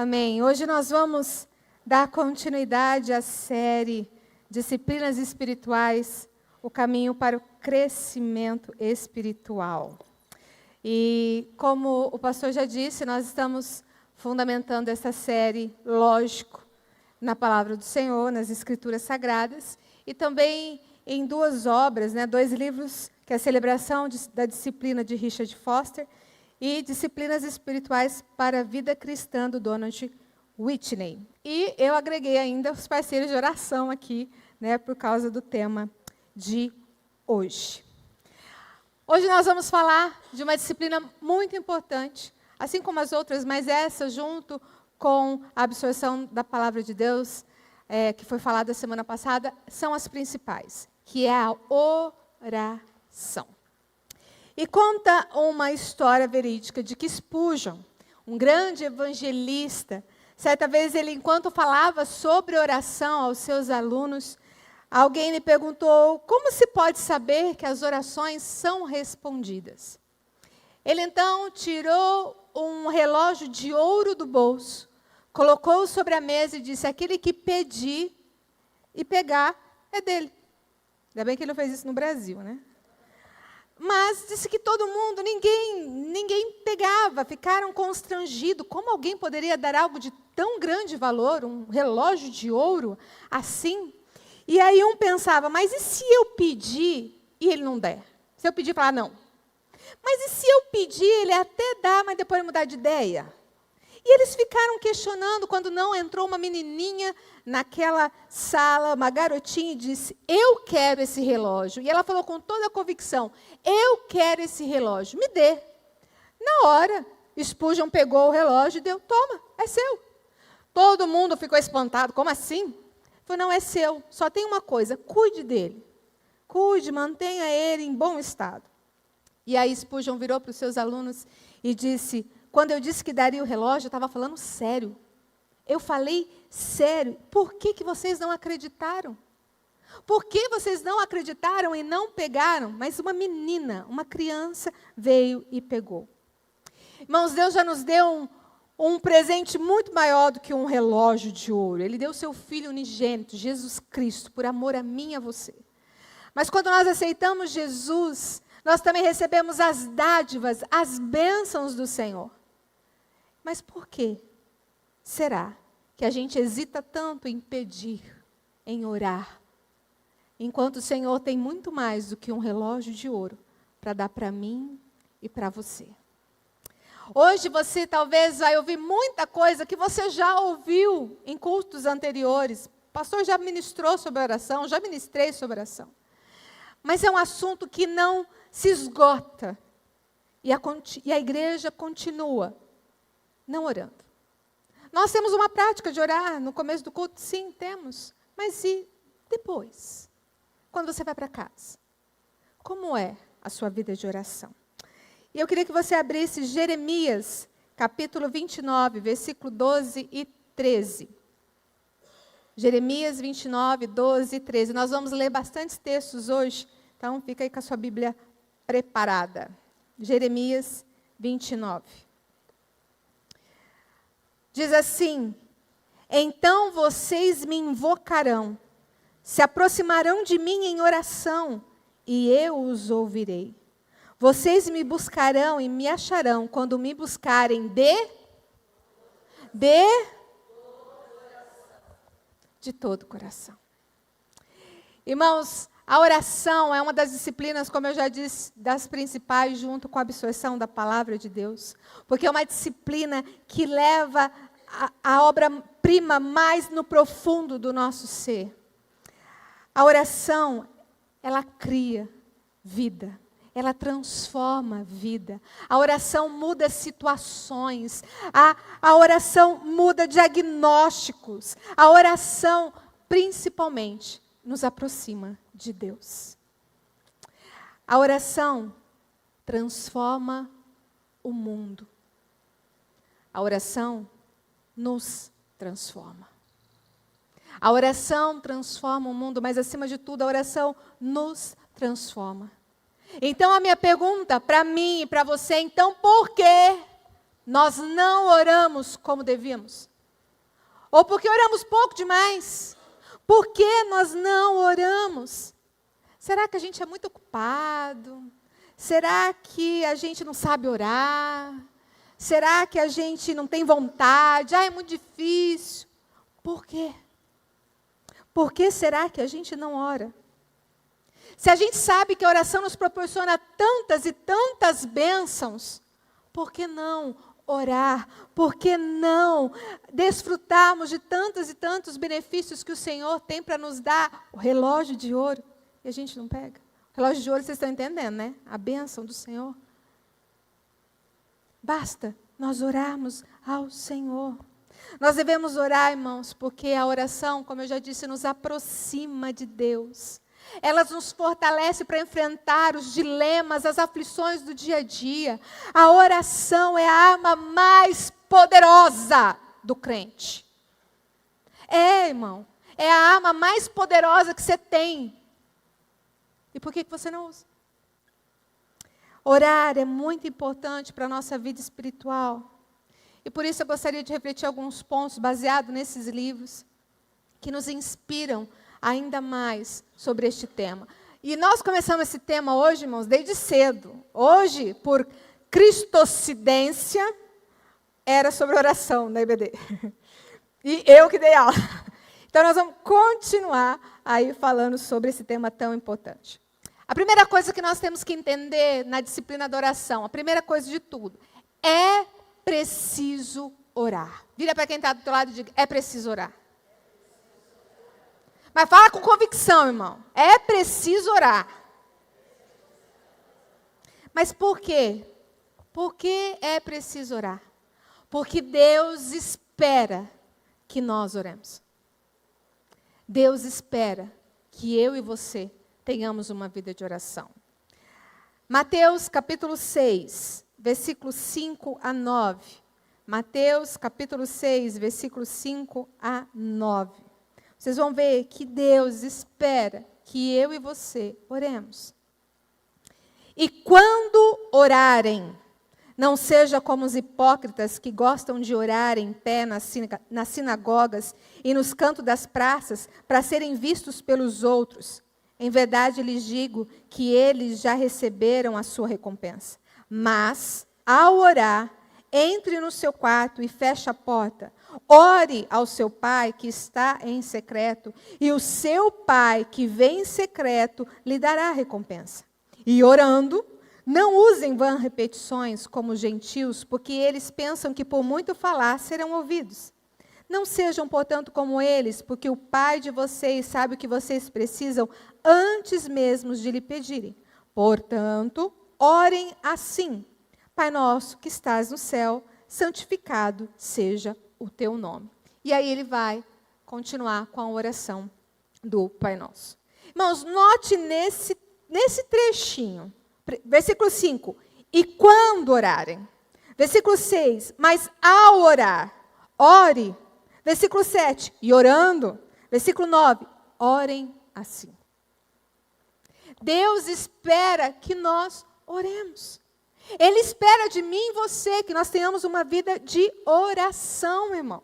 Amém. Hoje nós vamos dar continuidade à série Disciplinas Espirituais, o caminho para o crescimento espiritual. E como o pastor já disse, nós estamos fundamentando essa série, lógico, na palavra do Senhor, nas Escrituras Sagradas, e também em duas obras, dois livros, que é a Celebração da Disciplina de Richard Foster e Disciplinas Espirituais para a Vida Cristã, do Donald Whitney. E eu agreguei ainda os parceiros de oração aqui, por causa do tema de hoje. Hoje nós vamos falar de uma disciplina muito importante, assim como as outras, mas essa, junto com a absorção da palavra de Deus, que foi falada semana passada, são as principais, que é a oração. E conta uma história verídica de que Spurgeon, um grande evangelista, certa vez ele, enquanto falava sobre oração aos seus alunos, alguém lhe perguntou como se pode saber que as orações são respondidas. Ele então tirou um relógio de ouro do bolso, colocou-o sobre a mesa e disse: aquele que pedir e pegar é dele. Ainda bem que ele não fez isso no Brasil, Mas disse que todo mundo, ninguém pegava, ficaram constrangidos. Como alguém poderia dar algo de tão grande valor, um relógio de ouro, assim? E aí um pensava, mas e se eu pedir e ele não der? Se eu pedir e falar não? Mas e se eu pedir, ele até dá, mas depois mudar de ideia? E eles ficaram questionando quando não entrou uma menininha naquela sala, uma garotinha, e disse: eu quero esse relógio. E ela falou com toda a convicção: eu quero esse relógio, me dê. Na hora, Spurgeon pegou o relógio e deu: toma, é seu. Todo mundo ficou espantado: como assim? Falou: não, é seu, só tem uma coisa, cuide dele. Cuide, mantenha ele em bom estado. E aí Spurgeon virou para os seus alunos e disse: quando eu disse que daria o relógio, eu estava falando sério. Eu falei sério. Por que vocês não acreditaram? Por que vocês não acreditaram e não pegaram? Mas uma menina, uma criança, veio e pegou. Irmãos, Deus já nos deu um presente muito maior do que um relógio de ouro. Ele deu o seu Filho unigênito, Jesus Cristo, por amor a mim e a você. Mas quando nós aceitamos Jesus, nós também recebemos as dádivas, as bênçãos do Senhor. Mas por que será que a gente hesita tanto em pedir, em orar, enquanto o Senhor tem muito mais do que um relógio de ouro para dar para mim e para você? Hoje você talvez vai ouvir muita coisa que você já ouviu em cultos anteriores. O pastor já ministrou sobre oração, já ministrei sobre oração. Mas é um assunto que não se esgota. E a igreja continua não orando. Nós temos uma prática de orar no começo do culto? Sim, temos. Mas e depois? Quando você vai para casa? Como é a sua vida de oração? E eu queria que você abrisse Jeremias, capítulo 29, versículo 12 e 13. Jeremias 29, 12 e 13. Nós vamos ler bastantes textos hoje, então fica aí com a sua Bíblia preparada. Jeremias 29. Diz assim: então vocês me invocarão, se aproximarão de mim em oração, e eu os ouvirei. Vocês me buscarão e me acharão quando me buscarem de todo o coração. Irmãos, a oração é uma das disciplinas, como eu já disse, das principais, junto com a absorção da palavra de Deus. Porque é uma disciplina que leva a obra-prima mais no profundo do nosso ser. A oração, ela cria vida. Ela transforma a vida. A oração muda situações. A oração muda diagnósticos. A oração, principalmente, nos aproxima de Deus. A oração transforma o mundo. A oração nos transforma. A oração transforma o mundo, mas acima de tudo, a oração nos transforma. Então a minha pergunta para mim e para você, então, por que nós não oramos como devíamos? Ou porque oramos pouco demais? Por que nós não oramos? Será que a gente é muito ocupado? Será que a gente não sabe orar? Será que a gente não tem vontade? É muito difícil. Por quê? Por que será que a gente não ora? Se a gente sabe que a oração nos proporciona tantas e tantas bênçãos, por que não orar? Por que não desfrutarmos de tantos e tantos benefícios que o Senhor tem para nos dar? O relógio de ouro, e a gente não pega. O relógio de ouro, vocês estão entendendo, né? A bênção do Senhor. Basta nós orarmos ao Senhor. Nós devemos orar, irmãos, porque a oração, como eu já disse, nos aproxima de Deus. Ela nos fortalece para enfrentar os dilemas, as aflições do dia a dia. A oração é a arma mais poderosa do crente. Irmão, é a arma mais poderosa que você tem. E por que você não usa? Orar é muito importante para a nossa vida espiritual. E por isso eu gostaria de refletir alguns pontos baseados nesses livros que nos inspiram ainda mais sobre este tema. E nós começamos esse tema hoje, irmãos, desde cedo. Hoje, por cristocidência, era sobre oração na IBD. E eu que dei aula. Então nós vamos continuar aí falando sobre esse tema tão importante. A primeira coisa que nós temos que entender na disciplina da oração, a primeira coisa de tudo, é preciso orar. Vira para quem está do teu lado e diga, é preciso orar. Mas fala com convicção, irmão. É preciso orar. Mas por quê? Por que é preciso orar? Porque Deus espera que nós oremos. Deus espera que eu e você tenhamos uma vida de oração. Mateus capítulo 6, versículos 5 a 9. Mateus capítulo 6, versículos 5 a 9. Vocês vão ver que Deus espera que eu e você oremos. E quando orarem, não seja como os hipócritas que gostam de orar em pé nas sinagogas e nos cantos das praças para serem vistos pelos outros. Em verdade, lhes digo que eles já receberam a sua recompensa. Mas, ao orar, entre no seu quarto e feche a porta. Ore ao seu pai que está em secreto, e o seu pai que vem em secreto lhe dará a recompensa. E orando, não usem vãs repetições como os gentios, porque eles pensam que por muito falar serão ouvidos. Não sejam, portanto, como eles, porque o Pai de vocês sabe o que vocês precisam antes mesmo de lhe pedirem. Portanto, orem assim. Pai nosso que estás no céu, santificado seja o teu nome. E aí ele vai continuar com a oração do Pai Nosso. Irmãos, note nesse trechinho, versículo 5, e quando orarem. Versículo 6, mas ao orar, ore. Versículo 7, e orando. Versículo 9, orem assim. Deus espera que nós oremos. Ele espera de mim e você que nós tenhamos uma vida de oração, irmão.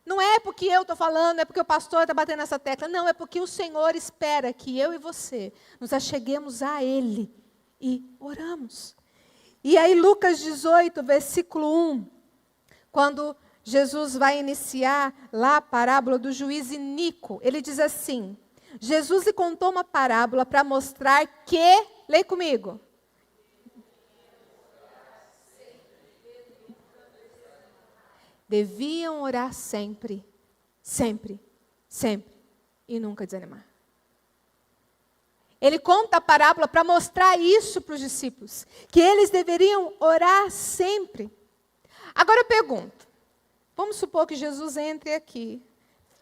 Não é porque eu estou falando, é porque o pastor está batendo nessa tecla. Não, é porque o Senhor espera que eu e você nos acheguemos a Ele e oramos. E aí Lucas 18, versículo 1, quando Jesus vai iniciar lá a parábola do juiz iníquo, ele diz assim, Jesus lhe contou uma parábola para mostrar que, leia comigo, deviam orar sempre, sempre, sempre, e nunca desanimar. Ele conta a parábola para mostrar isso para os discípulos, que eles deveriam orar sempre. Agora eu pergunto, vamos supor que Jesus entre aqui,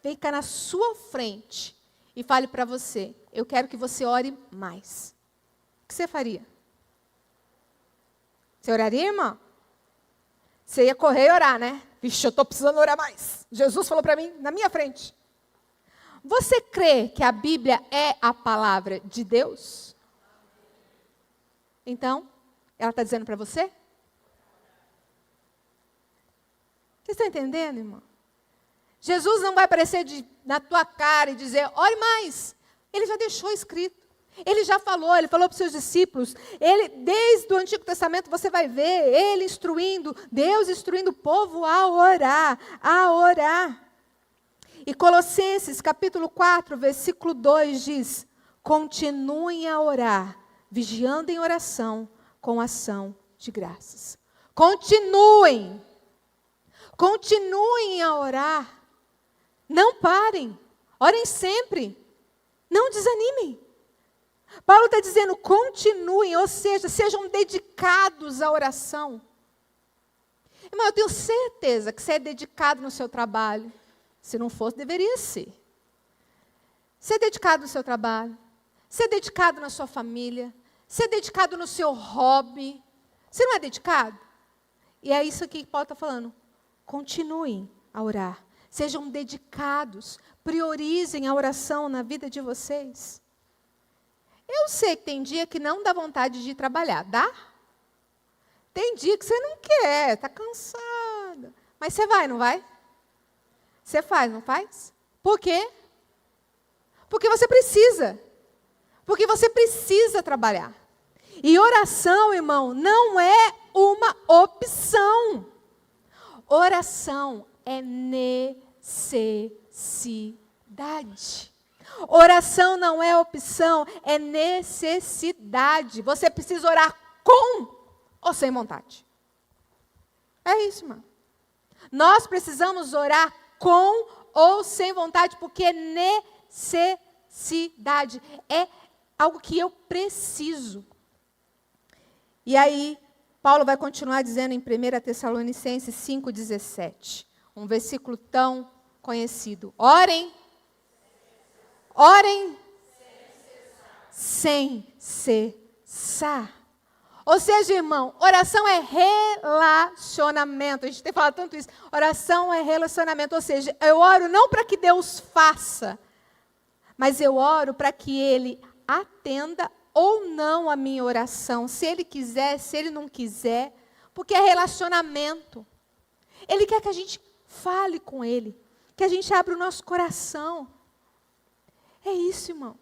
fica na sua frente e fale para você, eu quero que você ore mais. O que você faria? Você oraria, irmão? Você ia correr e orar, né? Vixe, eu estou precisando orar mais. Jesus falou para mim, na minha frente. Você crê que a Bíblia é a palavra de Deus? Então, ela está dizendo para você? Vocês estão entendendo, irmão? Jesus não vai aparecer na tua cara e dizer, ore mais. Ele já deixou escrito. Ele já falou, ele falou para os seus discípulos. Ele, desde o Antigo Testamento, você vai ver ele instruindo, Deus instruindo o povo a orar, a orar. E Colossenses, capítulo 4, versículo 2 diz, continuem a orar, vigiando em oração, com ação de graças. Continuem a orar. Não parem, orem sempre, não desanimem. Paulo está dizendo, continuem, ou seja, sejam dedicados à oração. Irmão, eu tenho certeza que você é dedicado no seu trabalho. Se não fosse, deveria ser. Ser dedicado no seu trabalho, ser dedicado na sua família, ser dedicado no seu hobby. Você não é dedicado? E é isso aqui que Paulo está falando. Continuem a orar. Sejam dedicados, priorizem a oração na vida de vocês. Eu sei que tem dia que não dá vontade de ir trabalhar, dá? Tem dia que você não quer, está cansada. Mas você vai, não vai? Você faz, não faz? Por quê? Porque você precisa. Porque você precisa trabalhar. E oração, irmão, não é uma opção. Oração é necessidade. Oração não é opção, é necessidade. Você precisa orar com ou sem vontade. É isso, irmão. Nós precisamos orar com ou sem vontade, porque é necessidade. É algo que eu preciso. E aí, Paulo vai continuar dizendo em 1 Tessalonicenses 5,17. Um versículo tão conhecido. Orem. Orem. Sem cessar. Ou seja, irmão, oração é relacionamento. A gente tem falado tanto isso. Oração é relacionamento. Ou seja, eu oro não para que Deus faça, mas eu oro para que Ele atenda ou não a minha oração. Se Ele quiser, se Ele não quiser. Porque é relacionamento. Ele quer que a gente fale com Ele. Que a gente abra o nosso coração. É isso, irmão.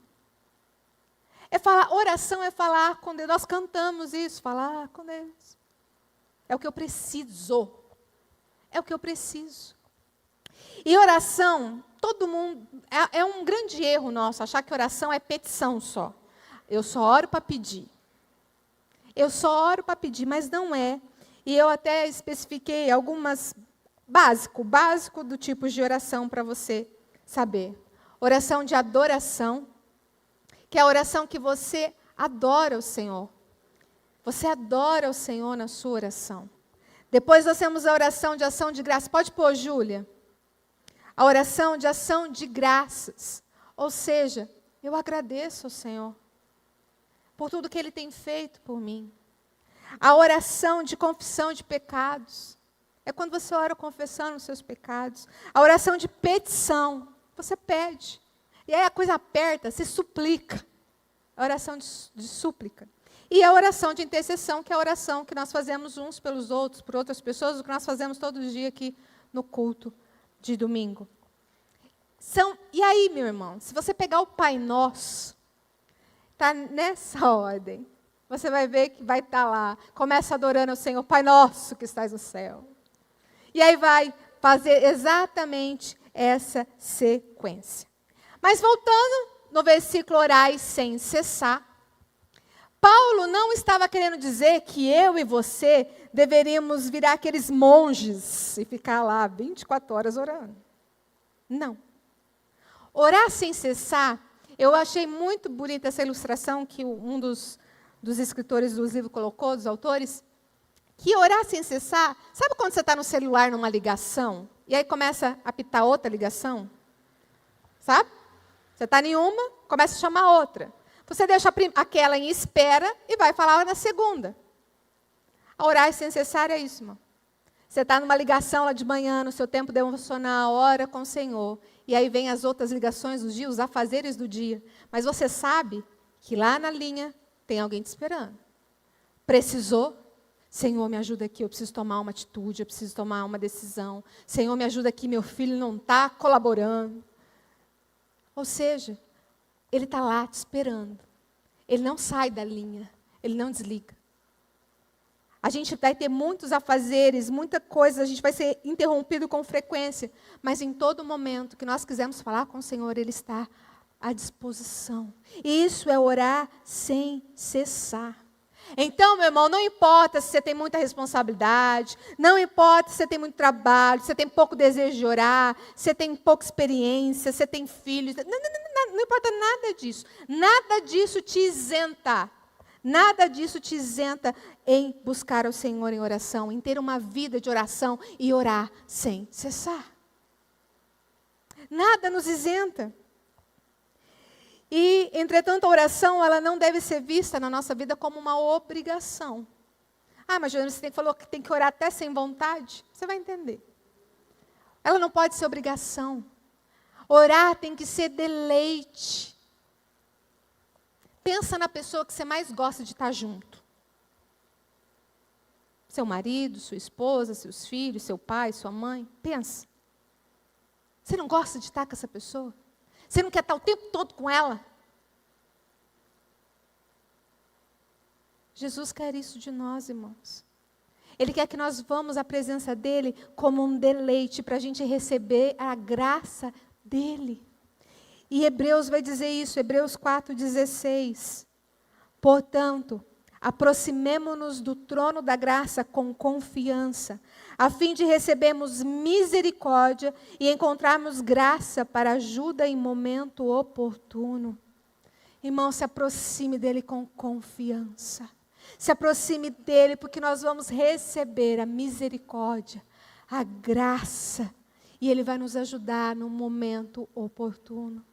É falar, oração é falar com Deus. Nós cantamos isso, falar com Deus. É o que eu preciso. É o que eu preciso. E oração, todo mundo, é um grande erro nosso, achar que oração é petição só. Eu só oro para pedir. Eu só oro para pedir, mas não é. E eu até especifiquei algumas, básico do tipo de oração para você saber. Oração de adoração, que é a oração que você adora o Senhor. Você adora o Senhor na sua oração. Depois nós temos a oração de ação de graça. Pode pôr, Júlia. A oração de ação de graças. Ou seja, eu agradeço ao Senhor por tudo que Ele tem feito por mim. A oração de confissão de pecados. É quando você ora confessando os seus pecados. A oração de petição. Você pede. E aí a coisa aperta, se suplica. A oração de súplica. E a oração de intercessão, que é a oração que nós fazemos uns pelos outros, por outras pessoas, o que nós fazemos todos os dias aqui no culto de domingo. E aí, meu irmão, se você pegar o Pai Nosso, está nessa ordem. Você vai ver que vai estar lá. Começa adorando ao Senhor, Pai Nosso que estás no céu. E aí vai fazer exatamente essa sequência. Mas voltando no versículo orai sem cessar, Paulo não estava querendo dizer que eu e você deveríamos virar aqueles monges e ficar lá 24 horas orando. Não. Orar sem cessar, eu achei muito bonita essa ilustração que um dos escritores do livro colocou, dos autores, que orar sem cessar, sabe quando você está no celular numa ligação, e aí começa a apitar outra ligação? Sabe? Você está em uma, começa a chamar outra. Você deixa aquela em espera e vai falar na segunda. A orar sem cessar é isso, irmão. Você está numa ligação lá de manhã, no seu tempo devocional, ora com o Senhor. E aí vem as outras ligações dos dias, os afazeres do dia. Mas você sabe que lá na linha tem alguém te esperando. Precisou? Senhor, me ajuda aqui, eu preciso tomar uma atitude, eu preciso tomar uma decisão. Senhor, me ajuda aqui, meu filho não está colaborando. Ou seja, ele está lá te esperando. Ele não sai da linha, ele não desliga. A gente vai ter muitos afazeres, muita coisa, a gente vai ser interrompido com frequência. Mas em todo momento que nós quisermos falar com o Senhor, Ele está à disposição. E isso é orar sem cessar. Então, meu irmão, não importa se você tem muita responsabilidade, não importa se você tem muito trabalho, se você tem pouco desejo de orar, se você tem pouca experiência, se você tem filhos. Não importa nada disso. Nada disso te isenta. Nada disso te isenta em buscar ao Senhor em oração, em ter uma vida de oração e orar sem cessar. Nada nos isenta. E, entretanto, a oração ela não deve ser vista na nossa vida como uma obrigação. Ah, mas Joana, você falou que tem que orar até sem vontade. Você vai entender. Ela não pode ser obrigação. Orar tem que ser deleite. Pensa na pessoa que você mais gosta de estar junto. Seu marido, sua esposa, seus filhos, seu pai, sua mãe. Pensa. Você não gosta de estar com essa pessoa? Você não quer estar o tempo todo com ela? Jesus quer isso de nós, irmãos. Ele quer que nós vamos à presença dEle como um deleite para a gente receber a graça dEle. E Hebreus vai dizer isso, Hebreus 4,16. Portanto, aproximemo-nos do trono da graça com confiança, a fim de recebermos misericórdia e encontrarmos graça para ajuda em momento oportuno. Irmão, se aproxime dele com confiança. Se aproxime dele, porque nós vamos receber a misericórdia, a graça, e ele vai nos ajudar no momento oportuno.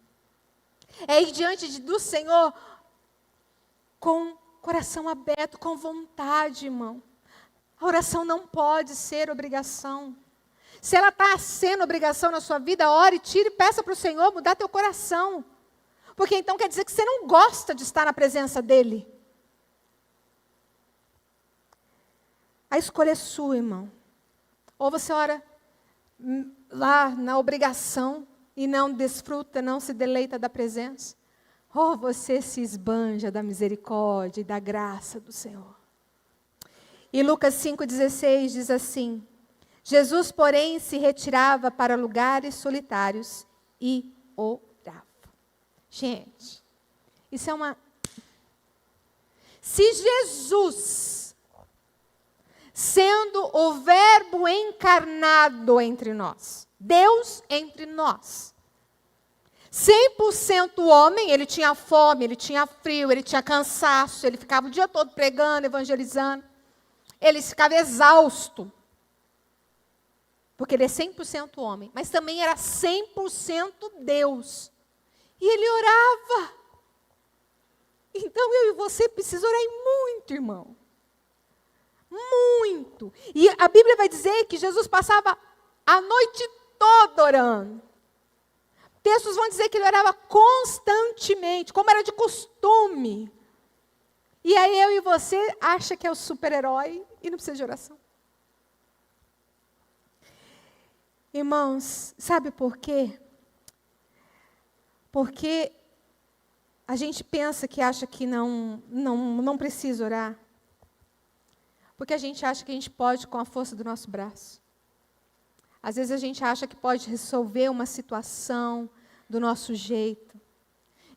É ir diante do Senhor com coração aberto, com vontade, irmão. A oração não pode ser obrigação. Se ela está sendo obrigação na sua vida, ore, tire e peça para o Senhor mudar teu coração. Porque então quer dizer que você não gosta de estar na presença dEle. A escolha é sua, irmão. Ou você ora lá na obrigação e não desfruta, não se deleita da presença. Ou você se esbanja da misericórdia e da graça do Senhor. E Lucas 5,16 diz assim: Jesus, porém, se retirava para lugares solitários e orava. Gente, isso é uma... Se Jesus, sendo o Verbo encarnado entre nós, Deus entre nós, 100% homem, ele tinha fome, ele tinha frio, ele tinha cansaço, ele ficava o dia todo pregando, evangelizando, ele ficava exausto, porque ele é 100% homem, mas também era 100% Deus, e ele orava. Então eu e você precisamos orar muito, irmão, muito. E a Bíblia vai dizer que Jesus passava a noite toda orando. Textos vão dizer que ele orava constantemente, como era de costume. E aí eu e você acha que é o super-herói e não precisa de oração. Irmãos, sabe por quê? Porque a gente pensa que acha que não precisa orar. Porque a gente acha que a gente pode com a força do nosso braço. Às vezes a gente acha que pode resolver uma situação do nosso jeito.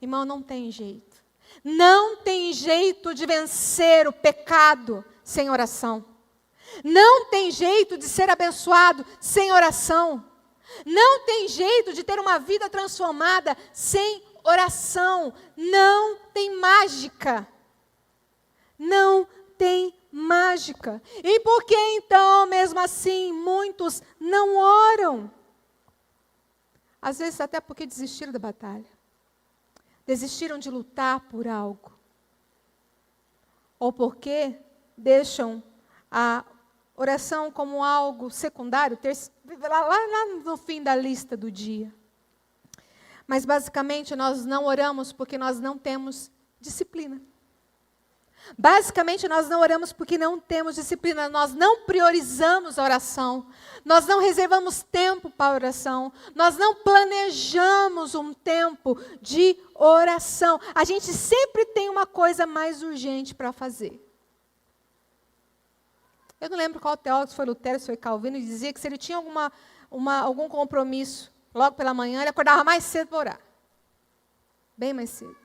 Irmão, não tem jeito. Não tem jeito de vencer o pecado sem oração. Não tem jeito de ser abençoado sem oração. Não tem jeito de ter uma vida transformada sem oração. Não tem mágica. Não tem mágica. E por que então, mesmo assim, muitos não oram? Às vezes até porque desistiram da batalha. Desistiram de lutar por algo. Ou porque deixam a oração como algo secundário, lá no fim da lista do dia. Mas basicamente nós não oramos porque nós não temos disciplina. Basicamente, nós não oramos porque não temos disciplina, nós não priorizamos a oração, nós não reservamos tempo para a oração, nós não planejamos um tempo de oração. A gente sempre tem uma coisa mais urgente para fazer. Eu não lembro qual teólogo, se foi Lutero, se foi Calvino, e dizia que se ele tinha algum compromisso logo pela manhã, ele acordava mais cedo para orar. Bem mais cedo.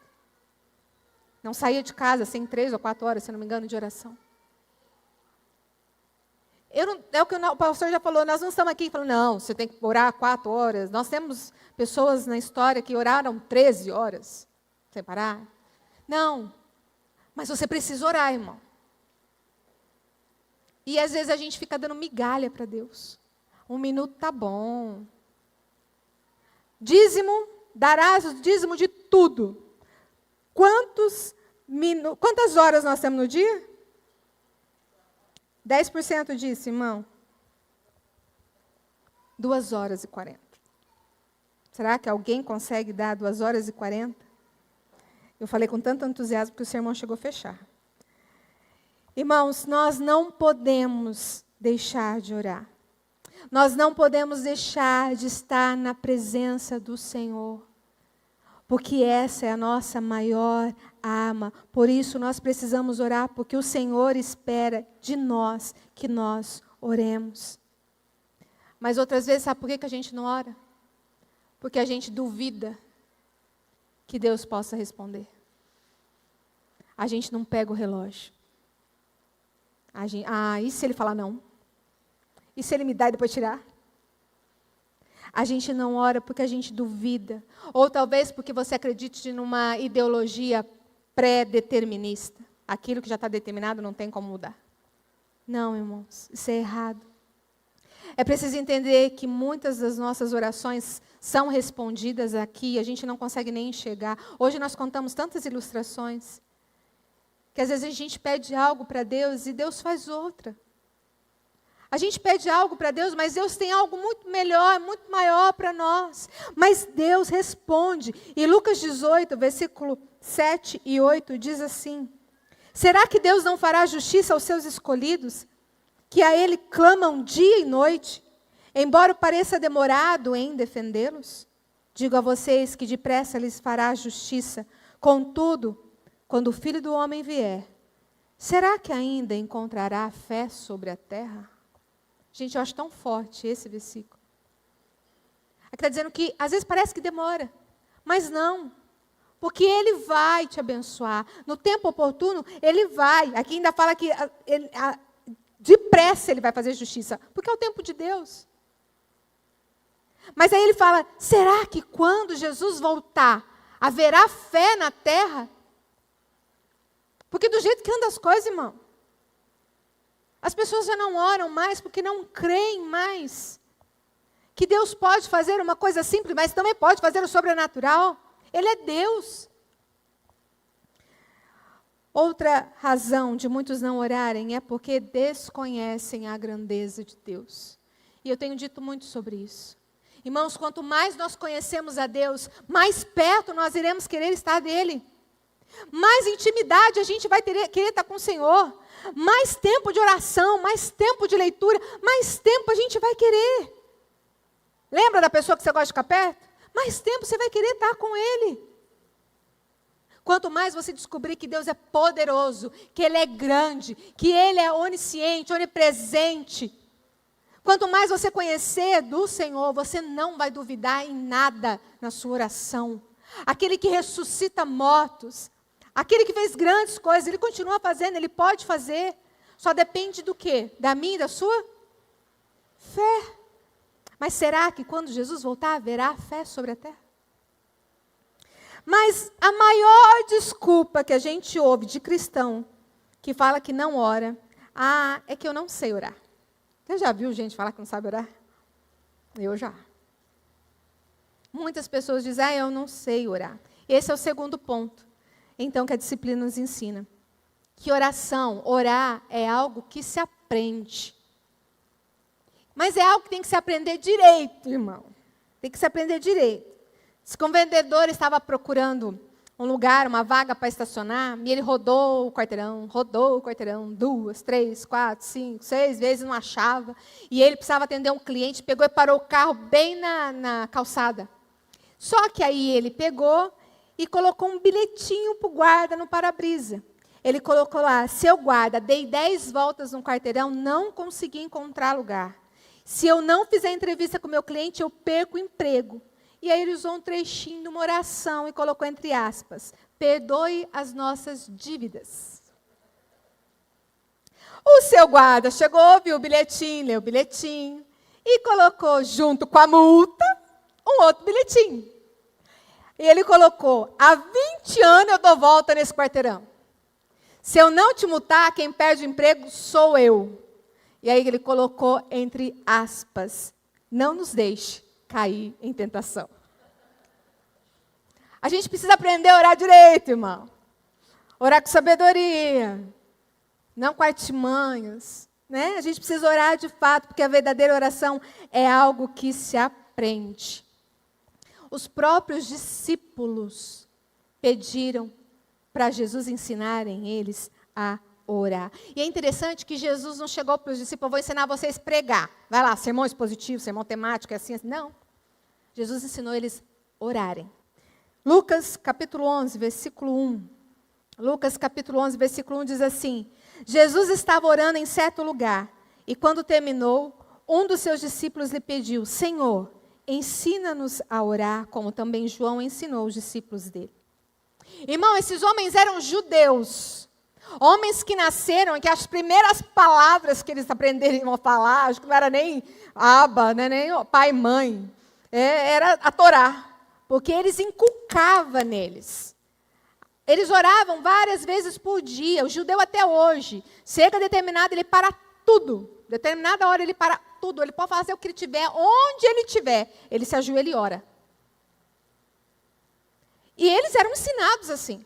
Não saía de casa sem 3 ou 4 horas, se não me engano, de oração. É o que o pastor já falou, nós não estamos aqui falando, não, você tem que orar 4 horas. Nós temos pessoas na história que oraram 13 horas, sem parar. Não, mas você precisa orar, irmão. E às vezes a gente fica dando migalha para Deus. 1 minuto tá bom. Dízimo, darás o dízimo de tudo. Quantas horas nós temos no dia? 10% disso, irmão. 2 horas e 40. Será que alguém consegue dar 2 horas e 40? Eu falei com tanto entusiasmo que o sermão chegou a fechar. Irmãos, nós não podemos deixar de orar. Nós não podemos deixar de estar na presença do Senhor. Porque essa é a nossa maior arma. Por isso nós precisamos orar, porque o Senhor espera de nós que nós oremos. Mas outras vezes, sabe por que a gente não ora? Porque a gente duvida que Deus possa responder. A gente não pega o relógio. E se ele falar não? E se ele me dá e depois tirar? A gente não ora porque a gente duvida. Ou talvez porque você acredite numa ideologia pré-determinista. Aquilo que já está determinado não tem como mudar. Não, irmãos, isso é errado. É preciso entender que muitas das nossas orações são respondidas aqui, a gente não consegue nem enxergar. Hoje nós contamos tantas ilustrações, que às vezes a gente pede algo para Deus e Deus faz outra. A gente pede algo para Deus, mas Deus tem algo muito melhor, muito maior para nós. Mas Deus responde. E Lucas 18, versículo 7 e 8, diz assim: será que Deus não fará justiça aos seus escolhidos, que a Ele clamam dia e noite, embora pareça demorado em defendê-los? Digo a vocês que depressa lhes fará justiça. Contudo, quando o Filho do Homem vier, será que ainda encontrará fé sobre a terra? Gente, eu acho tão forte esse versículo. Aqui está dizendo que às vezes parece que demora, mas não. Porque Ele vai te abençoar. No tempo oportuno, Ele vai. Aqui ainda fala que depressa Ele vai fazer justiça, porque é o tempo de Deus. Mas aí Ele fala, será que quando Jesus voltar, haverá fé na terra? Porque do jeito que andam as coisas, irmão, as pessoas já não oram mais porque não creem mais que Deus pode fazer uma coisa simples, mas também pode fazer o sobrenatural. Ele é Deus. Outra razão de muitos não orarem é porque desconhecem a grandeza de Deus. E eu tenho dito muito sobre isso. Irmãos, quanto mais nós conhecemos a Deus, mais perto nós iremos querer estar dEle. Mais intimidade a gente vai querer estar com o Senhor. Mais tempo de oração, mais tempo de leitura, mais tempo a gente vai querer. Lembra da pessoa que você gosta de ficar perto? Mais tempo você vai querer estar com Ele. Quanto mais você descobrir que Deus é poderoso, que Ele é grande, que Ele é onisciente, onipresente. Quanto mais você conhecer do Senhor, você não vai duvidar em nada na sua oração. Aquele que ressuscita mortos, aquele que fez grandes coisas, Ele continua fazendo, Ele pode fazer. Só depende do quê? Da minha e da sua fé. Mas será que quando Jesus voltar, haverá fé sobre a terra? Mas a maior desculpa que a gente ouve de cristão que fala que não ora, é que eu não sei orar. Você já viu gente falar que não sabe orar? Eu já. Muitas pessoas dizem, eu não sei orar. Esse é o segundo ponto. Então, que a disciplina nos ensina. Que orar é algo que se aprende. Mas é algo que tem que se aprender direito, irmão. Tem que se aprender direito. Se um vendedor estava procurando um lugar, uma vaga para estacionar, e ele rodou o quarteirão, 2, 3, 4, 5, 6 vezes, não achava. E ele precisava atender um cliente, pegou e parou o carro bem na calçada. Só que aí ele pegou e colocou um bilhetinho para o guarda no para-brisa. Ele colocou lá: seu guarda, dei 10 voltas no quarteirão, não consegui encontrar lugar. Se eu não fizer entrevista com o meu cliente, eu perco o emprego. E aí ele usou um trechinho de uma oração e colocou entre aspas: perdoe as nossas dívidas. O seu guarda chegou, viu o bilhetinho, leu o bilhetinho e colocou junto com a multa um outro bilhetinho. E ele colocou: há 20 anos eu dou volta nesse quarteirão. Se eu não te multar, quem perde o emprego sou eu. E aí ele colocou entre aspas: não nos deixe cair em tentação. A gente precisa aprender a orar direito, irmão. Orar com sabedoria, não com artimanhos, né? A gente precisa orar de fato, porque a verdadeira oração é algo que se aprende. Os próprios discípulos pediram para Jesus ensinarem eles a orar. E é interessante que Jesus não chegou para os discípulos: vou ensinar vocês a pregar. Vai lá, sermão expositivo, sermão temático, é assim. Não. Jesus ensinou eles a orarem. Lucas capítulo 11, versículo 1. Lucas capítulo 11, versículo 1 diz assim: Jesus estava orando em certo lugar, e quando terminou, um dos seus discípulos lhe pediu: Senhor, ensina-nos a orar, como também João ensinou os discípulos dele. Irmão, esses homens eram judeus. Homens que nasceram, que as primeiras palavras que eles aprenderam a falar, acho que não era nem Aba, né, nem pai e mãe, era a Torá, porque eles inculcavam neles. Eles oravam várias vezes por dia. O judeu até hoje, chega determinado, ele para tudo. Determinada hora ele para tudo. Ele pode fazer o que ele tiver, onde ele estiver, ele se ajoelha e ora. E eles eram ensinados assim.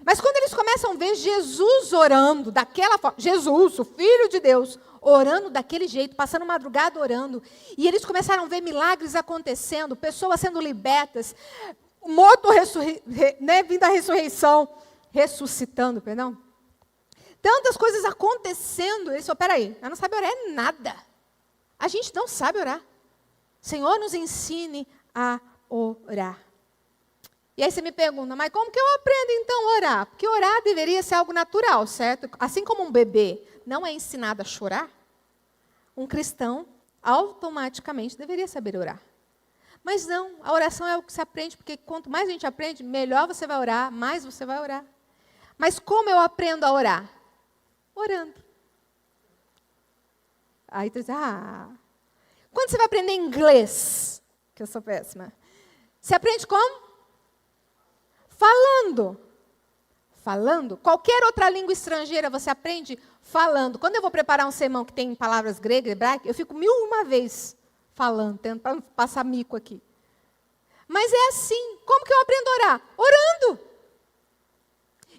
Mas quando eles começam a ver Jesus orando daquela forma, Jesus, o Filho de Deus, orando daquele jeito, passando madrugada orando, e eles começaram a ver milagres acontecendo, pessoas sendo libertas, morto vindo à ressurreição, ressuscitando, perdão. Tantas coisas acontecendo, eles falaram: peraí, eu não sabe orar é nada. A gente não sabe orar. Senhor, nos ensine a orar. E aí você me pergunta: mas como que eu aprendo então a orar? Porque orar deveria ser algo natural, certo? Assim como um bebê não é ensinado a chorar, um cristão automaticamente deveria saber orar. Mas não, a oração é algo que se aprende, porque quanto mais a gente aprende, melhor você vai orar, mais você vai orar. Mas como eu aprendo a orar? Orando. Aí tu diz: quando você vai aprender inglês, que eu sou péssima, você aprende como? Falando. Falando. Qualquer outra língua estrangeira você aprende falando. Quando eu vou preparar um sermão que tem palavras gregas, hebraicas, eu fico 1001 vezes falando, tentando para não passar mico aqui. Mas é assim. Como que eu aprendo a orar? Orando.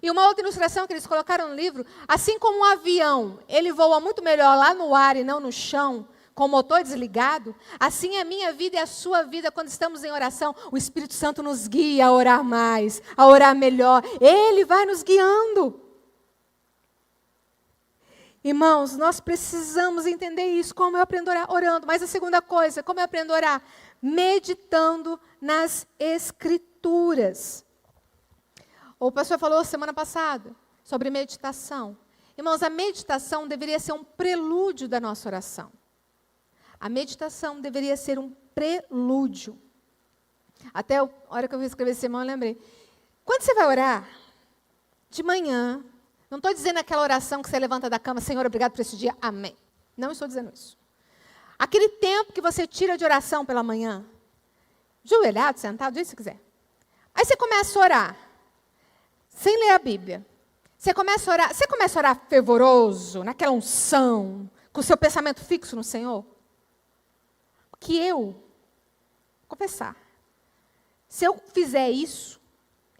E uma outra ilustração que eles colocaram no livro: assim como um avião, ele voa muito melhor lá no ar e não no chão, com o motor desligado, assim a minha vida e a sua vida, quando estamos em oração, o Espírito Santo nos guia a orar mais, a orar melhor. Ele vai nos guiando. Irmãos, nós precisamos entender isso. Como eu aprendo a orar? Orando. Mas a segunda coisa, como eu aprendo a orar? Meditando nas Escrituras. O pastor falou semana passada sobre meditação. Irmãos, a meditação deveria ser um prelúdio da nossa oração. A meditação deveria ser um prelúdio. Até a hora que eu vou escrever esse sermão, eu lembrei. Quando você vai orar, de manhã, não estou dizendo aquela oração que você levanta da cama: Senhor, obrigado por esse dia, amém. Não estou dizendo isso. Aquele tempo que você tira de oração pela manhã, joelhado, sentado, do jeito que você quiser. Aí você começa a orar, sem ler a Bíblia. Você começa a orar fervoroso, naquela unção, com o seu pensamento fixo no Senhor. Que vou confessar, se eu fizer isso,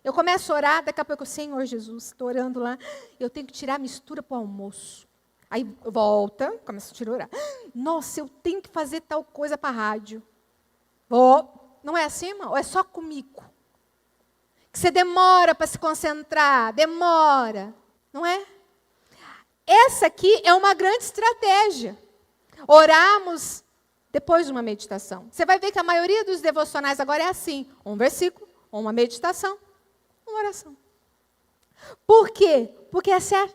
eu começo a orar, daqui a pouco: Senhor Jesus, estou orando lá, eu tenho que tirar a mistura para o almoço. Aí volta, começa a tirar a orar. Nossa, eu tenho que fazer tal coisa para a rádio. Não é assim, irmão? Ou é só comigo? que você demora para se concentrar, demora, não é? Essa aqui é uma grande estratégia. Orarmos depois de uma meditação. Você vai ver que a maioria dos devocionais agora é assim, um versículo, uma meditação, uma oração. Por quê? Porque essa é a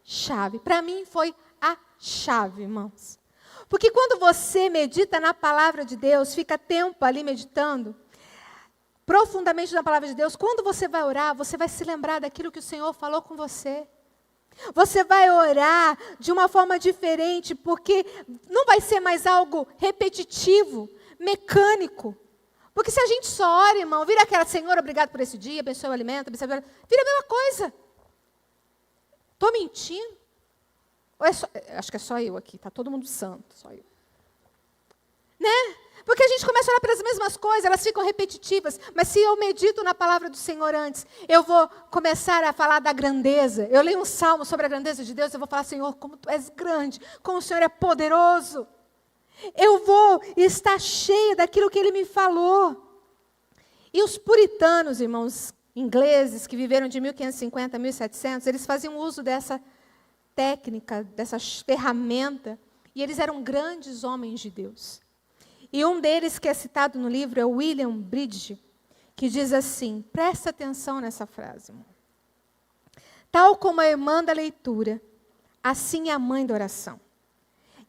chave. Para mim foi a chave, irmãos. Porque quando você medita na palavra de Deus, fica tempo ali meditando, profundamente na palavra de Deus, quando você vai orar, você vai se lembrar daquilo que o Senhor falou com você. Você vai orar de uma forma diferente, porque não vai ser mais algo repetitivo, mecânico. Porque se a gente só ora, irmão, vira aquela, Senhor, obrigado por esse dia, abençoe o alimento, abençoe o... Vira a mesma coisa. Estou mentindo? Ou é só... Acho que é só eu aqui, está todo mundo santo, só eu. Né? Porque a gente começa a orar pelas mesmas coisas, elas ficam repetitivas. Mas se eu medito na palavra do Senhor antes, eu vou começar a falar da grandeza. Eu leio um salmo sobre a grandeza de Deus, eu vou falar, Senhor, como Tu és grande, como o Senhor é poderoso. Eu vou estar cheia daquilo que Ele me falou. E os puritanos, irmãos ingleses, que viveram de 1550 a 1700, eles faziam uso dessa técnica, dessa ferramenta, e eles eram grandes homens de Deus. E um deles que é citado no livro é o William Bridge, que diz assim, presta atenção nessa frase, irmão. Tal como a irmã da leitura, assim é a mãe da oração.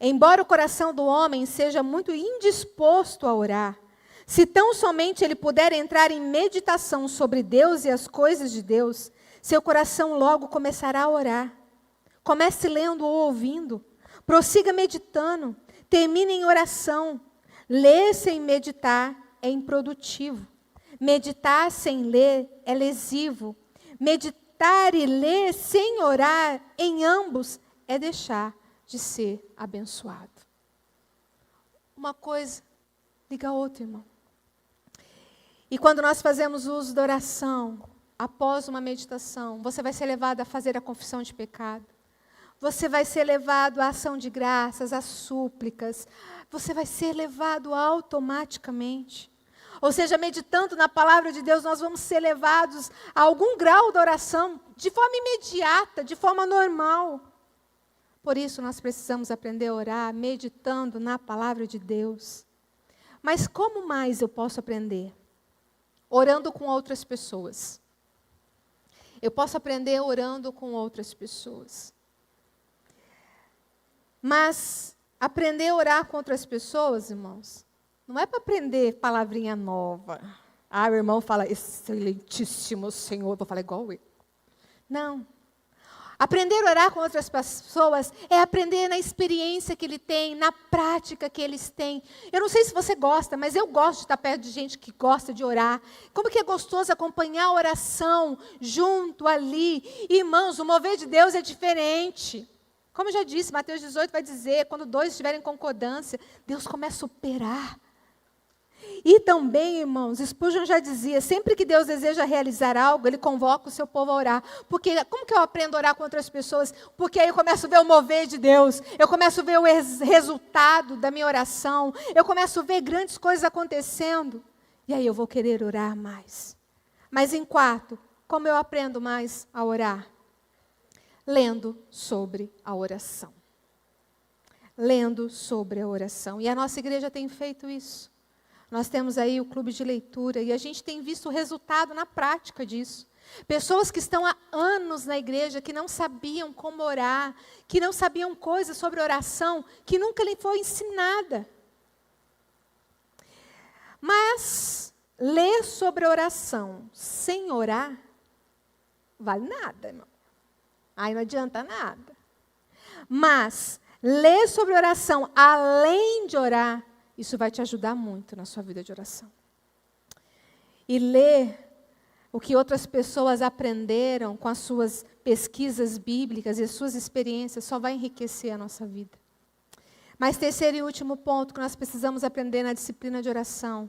Embora o coração do homem seja muito indisposto a orar, se tão somente ele puder entrar em meditação sobre Deus e as coisas de Deus, seu coração logo começará a orar. Comece lendo ou ouvindo, prossiga meditando, termine em oração. Ler sem meditar é improdutivo. Meditar sem ler é lesivo. Meditar e ler sem orar, em ambos, é deixar de ser abençoado. Uma coisa liga a outra, irmão. E quando nós fazemos uso da oração, após uma meditação, você vai ser levado a fazer a confissão de pecado. Você vai ser levado à ação de graças, às súplicas. Você vai ser levado automaticamente. Ou seja, meditando na palavra de Deus, nós vamos ser levados a algum grau da oração, de forma imediata, de forma normal. Por isso, nós precisamos aprender a orar, meditando na palavra de Deus. Mas como mais eu posso aprender? Orando com outras pessoas. Eu posso aprender orando com outras pessoas. Mas aprender a orar com outras pessoas, irmãos, não é para aprender palavrinha nova. Ah, o irmão fala, excelentíssimo Senhor, eu vou falar igual eu. Não. Aprender a orar com outras pessoas é aprender na experiência que ele tem, na prática que eles têm. Eu não sei se você gosta, mas eu gosto de estar perto de gente que gosta de orar. Como que é gostoso acompanhar a oração junto ali. Irmãos, o mover de Deus é diferente. Como eu já disse, Mateus 18 vai dizer, quando dois estiverem em concordância, Deus começa a operar. E também, irmãos, Spurgeon já dizia, sempre que Deus deseja realizar algo, Ele convoca o seu povo a orar. Porque, como que eu aprendo a orar com outras pessoas? Porque aí eu começo a ver o mover de Deus, eu começo a ver o resultado da minha oração, eu começo a ver grandes coisas acontecendo, e aí eu vou querer orar mais. Mas em quarto, como eu aprendo mais a orar? Lendo sobre a oração. Lendo sobre a oração. E a nossa igreja tem feito isso. Nós temos aí o clube de leitura e a gente tem visto o resultado na prática disso. Pessoas que estão há anos na igreja, que não sabiam como orar, que não sabiam coisas sobre oração, que nunca lhe foi ensinada. Mas ler sobre oração sem orar, vale nada, irmão. Aí não adianta nada. Mas ler sobre oração além de orar, isso vai te ajudar muito na sua vida de oração. E ler o que outras pessoas aprenderam com as suas pesquisas bíblicas e as suas experiências só vai enriquecer a nossa vida. Mas terceiro e último ponto que nós precisamos aprender na disciplina de oração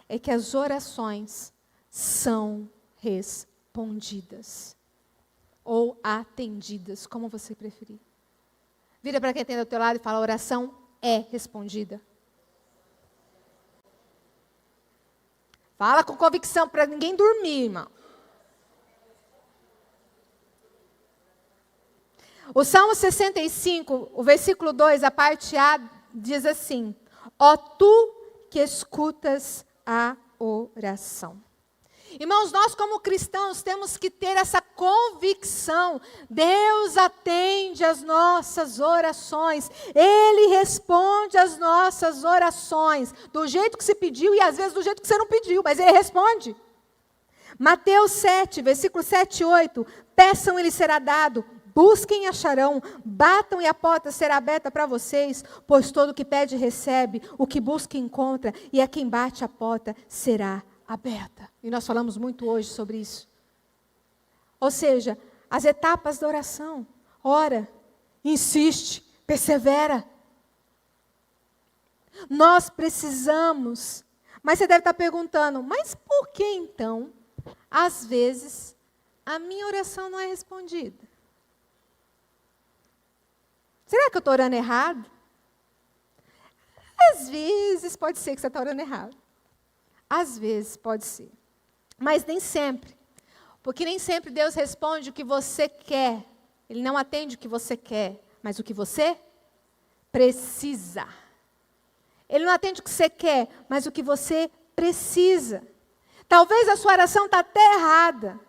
é que as orações são respondidas. Ou atendidas, como você preferir. Vira para quem tem do teu lado e fala, a oração é respondida. Fala com convicção, para ninguém dormir, irmão. O Salmo 65, o versículo 2, a parte A, diz assim: ó tu que escutas a oração. Irmãos, nós como cristãos temos que ter essa convicção. Deus atende às nossas orações. Ele responde às nossas orações. Do jeito que se pediu e às vezes do jeito que você não pediu, mas Ele responde. Mateus 7, versículo 7 e 8. Peçam e lhes será dado. Busquem e acharão. Batam e a porta será aberta para vocês. Pois todo o que pede recebe. O que busca encontra. E a quem bate a porta será aberta. E nós falamos muito hoje sobre isso. Ou seja, as etapas da oração. Ora, insiste, persevera. Nós precisamos. Mas você deve estar perguntando, mas por que então, às vezes, a minha oração não é respondida? Será que eu estou orando errado? Às vezes pode ser que você está orando errado. Às vezes pode ser. Mas nem sempre. Porque nem sempre Deus responde o que você quer. Ele não atende o que você quer, mas o que você precisa. Ele não atende o que você quer, mas o que você precisa. Talvez a sua oração está até errada.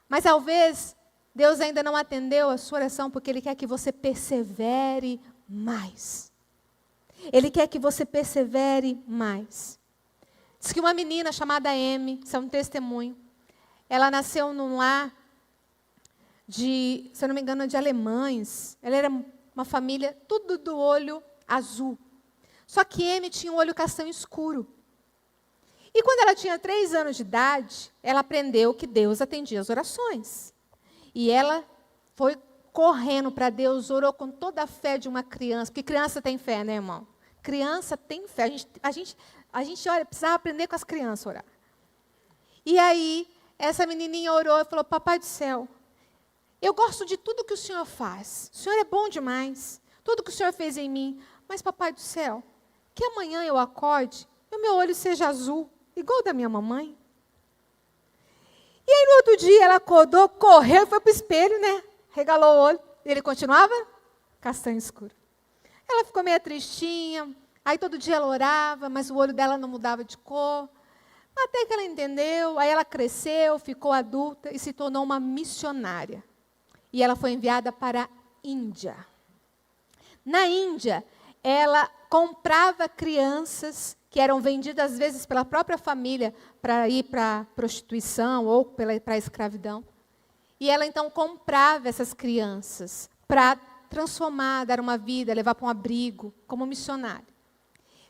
Mas talvez Deus ainda não atendeu a sua oração porque Ele quer que você persevere mais. Ele quer que você persevere mais. Diz que uma menina chamada Amy, isso é um testemunho, ela nasceu num lar de, se eu não me engano, de alemães. Ela era uma família, tudo do olho azul. Só que Amy tinha um olho castanho escuro. E quando ela tinha 3 anos de idade, ela aprendeu que Deus atendia as orações. E ela foi correndo para Deus, orou com toda a fé de uma criança. Porque criança tem fé, né, irmão? Criança tem fé. A gente olha, precisava aprender com as crianças a orar. E aí, essa menininha orou e falou: Papai do céu, eu gosto de tudo que o Senhor faz. O Senhor é bom demais. Tudo que o Senhor fez em mim. Mas, Papai do céu, que amanhã eu acorde e o meu olho seja azul, igual o da minha mamãe. E aí, no outro dia, ela acordou, correu e foi para o espelho, né? Regalou o olho. E ele continuava castanho escuro. Ela ficou meio tristinha. Aí, todo dia ela orava, mas o olho dela não mudava de cor. Até que ela entendeu. Aí, ela cresceu, ficou adulta e se tornou uma missionária. E ela foi enviada para a Índia. Na Índia, ela comprava crianças que eram vendidas, às vezes, pela própria família para ir para a prostituição ou para a escravidão. E ela, então, comprava essas crianças para transformar, dar uma vida, levar para um abrigo, como missionária.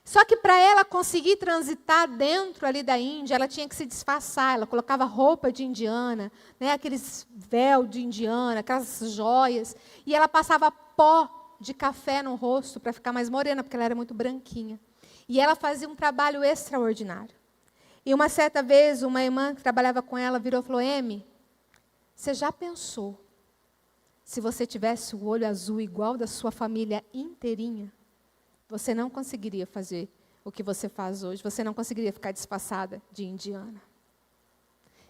Só que para ela conseguir transitar dentro ali da Índia, ela tinha que se disfarçar. Ela colocava roupa de indiana, né, aqueles véu de indiana, aquelas joias. E ela passava pó de café no rosto para ficar mais morena, porque ela era muito branquinha. E ela fazia um trabalho extraordinário. E uma certa vez, uma irmã que trabalhava com ela virou e falou: Amy, você já pensou se você tivesse o olho azul igual da sua família inteirinha? Você não conseguiria fazer o que você faz hoje. Você não conseguiria ficar disfarçada de indiana.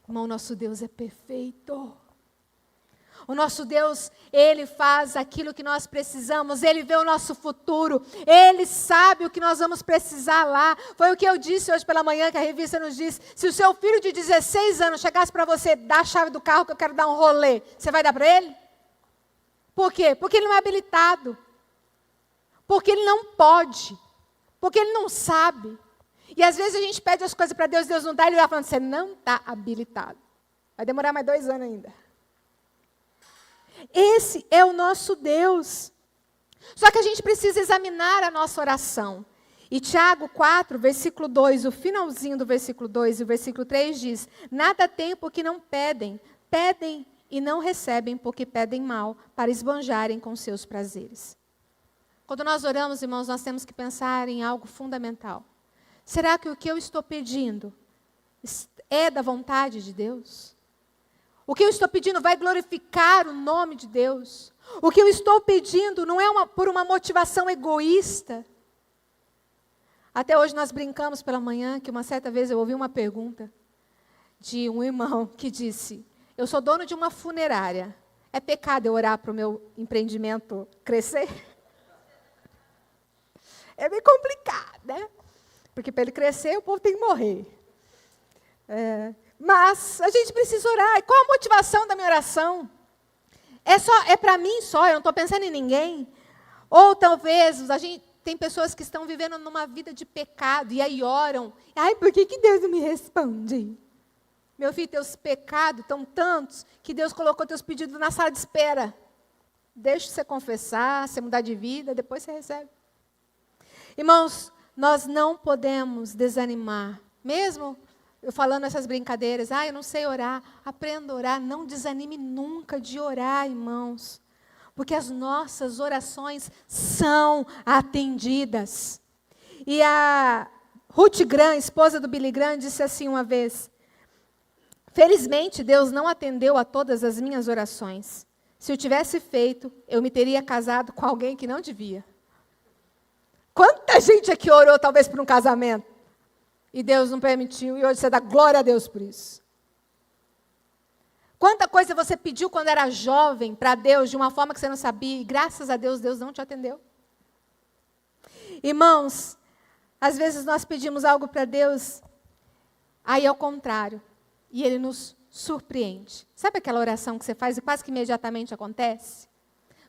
Irmão, nosso Deus é perfeito. O nosso Deus, Ele faz aquilo que nós precisamos. Ele vê o nosso futuro. Ele sabe o que nós vamos precisar lá. Foi o que eu disse hoje pela manhã, que a revista nos diz. Se o seu filho de 16 anos chegasse para você, dá a chave do carro que eu quero dar um rolê, você vai dar para ele? Por quê? Porque ele não é habilitado. Porque ele não pode. Porque ele não sabe. E às vezes a gente pede as coisas para Deus, Deus não dá, ele vai falando: você não está habilitado. Vai demorar mais 2 anos ainda. Esse é o nosso Deus. Só que a gente precisa examinar a nossa oração. E Tiago 4, versículo 2, o finalzinho do versículo 2 e o versículo 3 diz: nada tem porque não pedem. Pedem e não recebem porque pedem mal, para esbanjarem com seus prazeres. Quando nós oramos, irmãos, nós temos que pensar em algo fundamental. Será que o que eu estou pedindo é da vontade de Deus? O que eu estou pedindo vai glorificar o nome de Deus? O que eu estou pedindo não é por uma motivação egoísta? Até hoje nós brincamos pela manhã, que uma certa vez eu ouvi uma pergunta de um irmão que disse: eu sou dono de uma funerária, É pecado eu orar para o meu empreendimento crescer? É meio complicado, né? Porque para ele crescer, o povo tem que morrer. Mas a gente precisa orar. E qual a motivação da minha oração? É para mim só, eu não estou pensando em ninguém. Ou talvez tem pessoas que estão vivendo numa vida de pecado e aí oram. Ai, por que Deus não me responde? Meu filho, teus pecados estão tantos que Deus colocou teus pedidos na sala de espera. Deixa você confessar, você mudar de vida, depois você recebe. Irmãos, nós não podemos desanimar. Mesmo eu falando essas brincadeiras, eu não sei orar, aprenda a orar, não desanime nunca de orar, irmãos. Porque as nossas orações são atendidas. E a Ruth Graham, esposa do Billy Graham, disse assim uma vez: felizmente, Deus não atendeu a todas as minhas orações. Se eu tivesse feito, eu me teria casado com alguém que não devia. Quanta gente aqui orou, talvez, por um casamento, e Deus não permitiu, e hoje você dá glória a Deus por isso. Quanta coisa você pediu quando era jovem para Deus, de uma forma que você não sabia, e graças a Deus, Deus não te atendeu. Irmãos, às vezes nós pedimos algo para Deus, aí é o contrário, e Ele nos surpreende. Sabe aquela oração que você faz e quase que imediatamente acontece?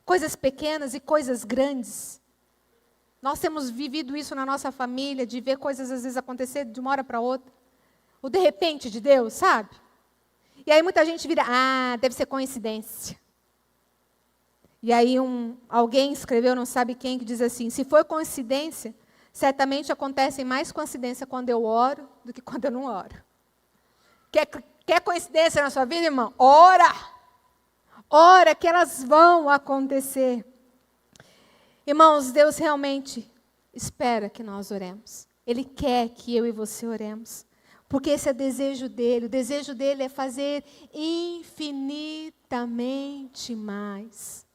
Coisas pequenas e coisas grandes. Nós temos vivido isso na nossa família, de ver coisas às vezes acontecer de uma hora para outra. O de repente de Deus, sabe? E aí muita gente vira, deve ser coincidência. E aí alguém escreveu, não sabe quem, que diz assim: se for coincidência, certamente acontecem mais coincidências quando eu oro do que quando eu não oro. Quer coincidência na sua vida, irmão? Ora! Ora que elas vão acontecer. Irmãos, Deus realmente espera que nós oremos. Ele quer que eu e você oremos. Porque esse é o desejo dele. O desejo dele é fazer infinitamente mais.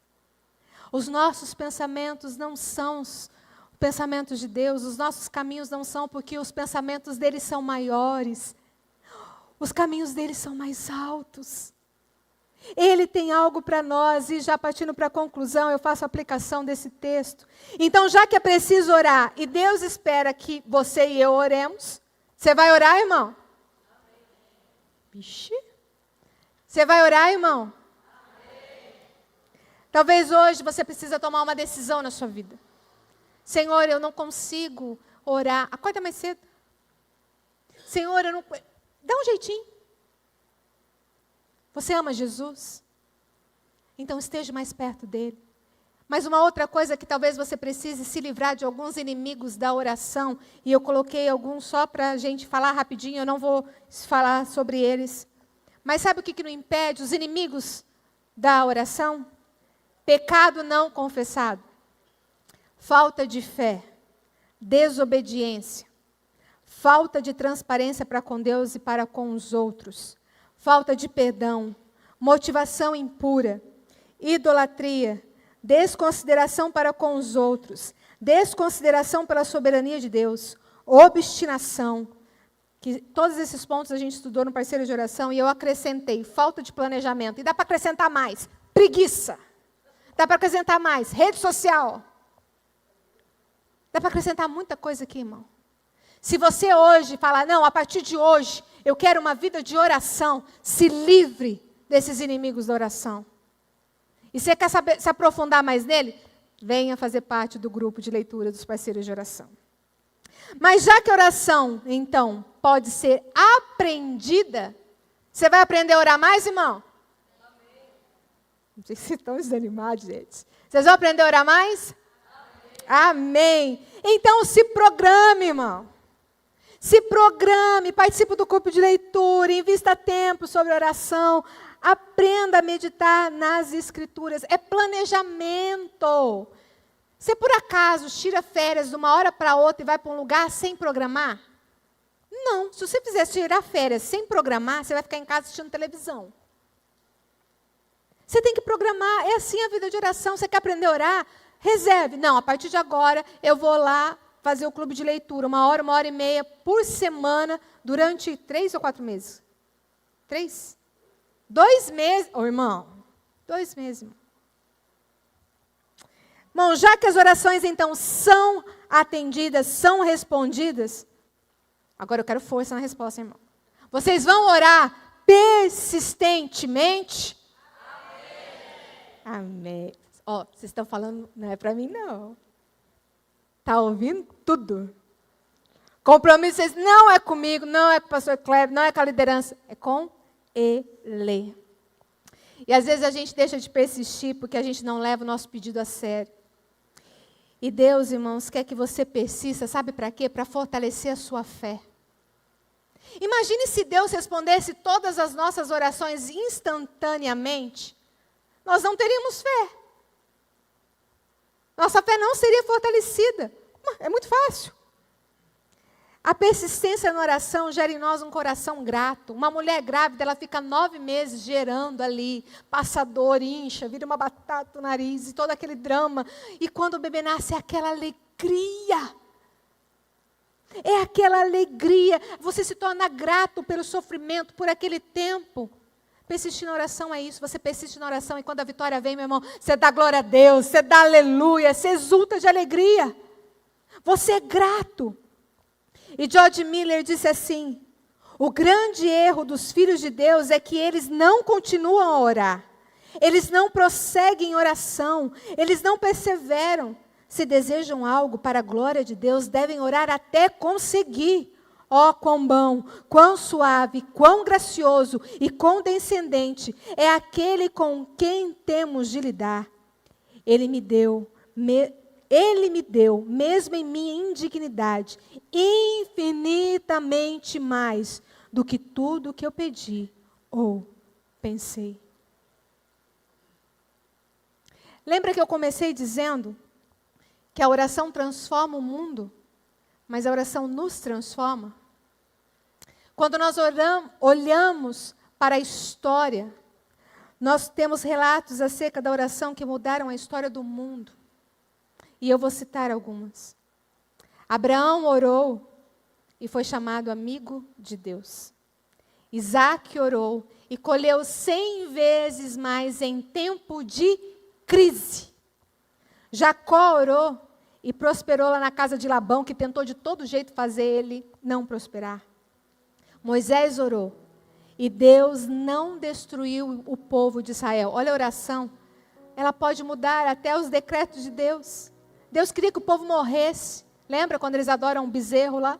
Os nossos pensamentos não são os pensamentos de Deus. Os nossos caminhos não são, porque os pensamentos dele são maiores. Os caminhos dele são mais altos. Ele tem algo para nós, e já partindo para a conclusão, eu faço a aplicação desse texto. Então, já que é preciso orar, e Deus espera que você e eu oremos, você vai orar, irmão? Vixe. Você vai orar, irmão? Talvez hoje você precisa tomar uma decisão na sua vida. Senhor, eu não consigo orar. Acorda mais cedo. Senhor, eu não... Dá um jeitinho. Você ama Jesus? Então esteja mais perto dele. Mas uma outra coisa que talvez você precise se livrar de alguns inimigos da oração, e eu coloquei alguns só para a gente falar rapidinho, eu não vou falar sobre eles. Mas sabe o que não impede os inimigos da oração? Pecado não confessado, falta de fé, desobediência, falta de transparência para com Deus e para com os outros, falta de perdão, motivação impura, idolatria, desconsideração para com os outros, desconsideração pela soberania de Deus, obstinação. Que todos esses pontos a gente estudou no parceiro de oração, e eu acrescentei falta de planejamento. E dá para acrescentar mais, preguiça. Dá para acrescentar mais, rede social. Dá para acrescentar muita coisa aqui, irmão. Se você hoje falar, não, a partir de hoje, eu quero uma vida de oração, se livre desses inimigos da oração. E você quer saber, se aprofundar mais nele? Venha fazer parte do grupo de leitura dos parceiros de oração. Mas já que a oração, então, pode ser aprendida, você vai aprender a orar mais, irmão? Amém. Não sei se vocês estão desanimados, gente. Vocês vão aprender a orar mais? Amém. Amém. Então se programe, irmão. Se programe, participe do grupo de leitura, invista tempo sobre oração, aprenda a meditar nas Escrituras. É planejamento. Você, por acaso, tira férias de uma hora para outra e vai para um lugar sem programar? Não. Se você fizer tirar férias sem programar, você vai ficar em casa assistindo televisão. Você tem que programar. É assim a vida de oração. Você quer aprender a orar? Reserve. Não, a partir de agora, eu vou lá fazer o clube de leitura, 1 hora e meia por semana, durante 3 ou 4 meses. 3? 2 meses. Ô, irmão, 2 meses, irmão. Irmão, já que as orações, então, são atendidas, são respondidas, agora eu quero força na resposta, irmão. Vocês vão orar persistentemente? Amém. Amém. Ó, vocês estão falando, não é para mim, não. Está ouvindo tudo. Compromisso, vocês não é comigo, não é com o pastor Kleber, não é com a liderança, é com ele. E às vezes a gente deixa de persistir porque a gente não leva o nosso pedido a sério. E Deus, irmãos, quer que você persista, sabe para quê? Para fortalecer a sua fé. Imagine se Deus respondesse todas as nossas orações instantaneamente. Nós não teríamos fé. Nossa fé não seria fortalecida. É muito fácil. A persistência na oração gera em nós um coração grato. Uma mulher grávida, ela fica 9 meses gerando ali, passa dor, incha, vira uma batata no nariz, e todo aquele drama. E quando o bebê nasce, é aquela alegria. É aquela alegria. Você se torna grato pelo sofrimento, por aquele tempo. Persistir na oração é isso. Você persiste na oração e quando a vitória vem, meu irmão, você dá glória a Deus, você dá aleluia, você exulta de alegria. Você é grato. E George Miller disse assim: o grande erro dos filhos de Deus é que eles não continuam a orar. Eles não prosseguem em oração. Eles não perseveram. Se desejam algo para a glória de Deus, devem orar até conseguir. Ó, quão bom, quão suave, quão gracioso e condescendente é aquele com quem temos de lidar. Ele me deu, mesmo em minha indignidade, infinitamente mais do que tudo que eu pedi ou pensei. Lembra que eu comecei dizendo que a oração transforma o mundo, mas a oração nos transforma? Quando nós olhamos para a história, nós temos relatos acerca da oração que mudaram a história do mundo. E eu vou citar algumas. Abraão orou e foi chamado amigo de Deus. Isaac orou e colheu 100 vezes mais em tempo de crise. Jacó orou e prosperou lá na casa de Labão, que tentou de todo jeito fazer ele não prosperar. Moisés orou e Deus não destruiu o povo de Israel. Olha a oração, ela pode mudar até os decretos de Deus. Deus queria que o povo morresse. Lembra quando eles adoram um bezerro lá?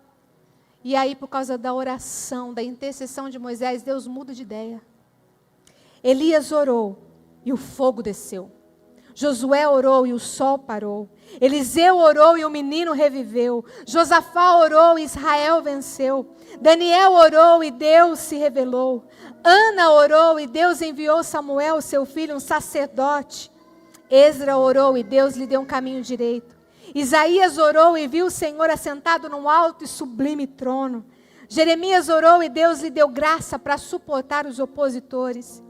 E aí, por causa da oração, da intercessão de Moisés, Deus muda de ideia. Elias orou e o fogo desceu. Josué orou e o sol parou. Eliseu orou e o menino reviveu. Josafá orou e Israel venceu. Daniel orou e Deus se revelou. Ana orou e Deus enviou Samuel, seu filho, um sacerdote. Esdra orou e Deus lhe deu um caminho direito. Isaías orou e viu o Senhor assentado num alto e sublime trono. Jeremias orou e Deus lhe deu graça para suportar os opositores.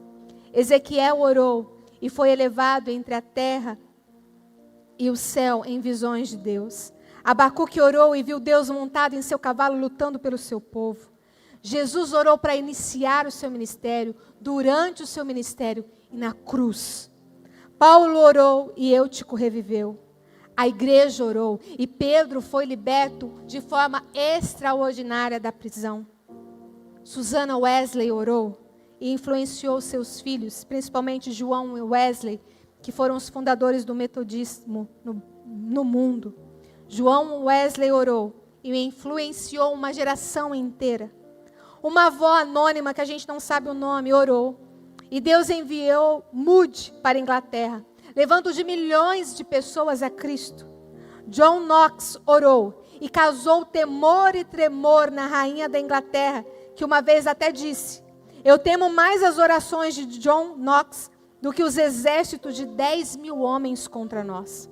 Ezequiel orou e foi elevado entre a terra e o céu em visões de Deus. Abacuque orou e viu Deus montado em seu cavalo lutando pelo seu povo. Jesus orou para iniciar o seu ministério, durante o seu ministério e na cruz. Paulo orou e Eutico reviveu. A igreja orou e Pedro foi liberto de forma extraordinária da prisão. Susana Wesley orou e influenciou seus filhos, principalmente João e Wesley, que foram os fundadores do metodismo no mundo. João Wesley orou e influenciou uma geração inteira. Uma avó anônima, que a gente não sabe o nome, orou. E Deus enviou Moody para a Inglaterra, levando de milhões de pessoas a Cristo. John Knox orou e causou temor e tremor na rainha da Inglaterra, que uma vez até disse: eu temo mais as orações de John Knox do que os exércitos de 10.000 homens contra nós.